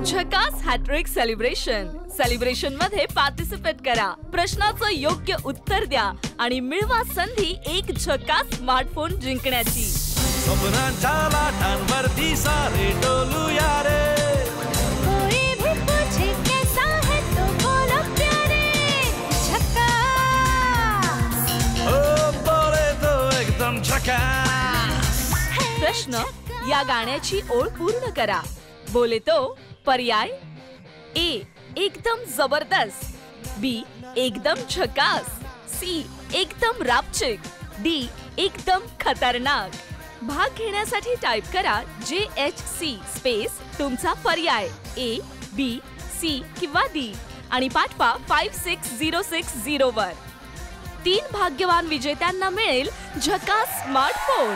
झकास hat trick celebration मध्ये participate करा, प्रश्नाचं योग्य उत्तर द्या आणि मिळवा संधी एक झकास स्मार्टफोन जिंकण्याची। स्वप्नांच्या लाटांवरती सारे डोलूया रे, कोई भी पूछे कैसा है तो बोलो प्यारे झकास, ओ बोले तो एकदम झकास। प्रश्न, या गाण्याची ओळ पूर्ण करा। बोले तो पर्याय ए एकदम जबरदस्त, बी एकदम झकास, सी एकदम रापचिक, डी एकदम खतरनाक। भाग घेण्यासाठी टाइप करा JHC स्पेस तुमचा पर्याय ए, बी, सी किंवा डी आणि पाठवा 56060 वर। 3 भाग्यवान विजेत्यांना मिळेल झकास स्मार्टफोन।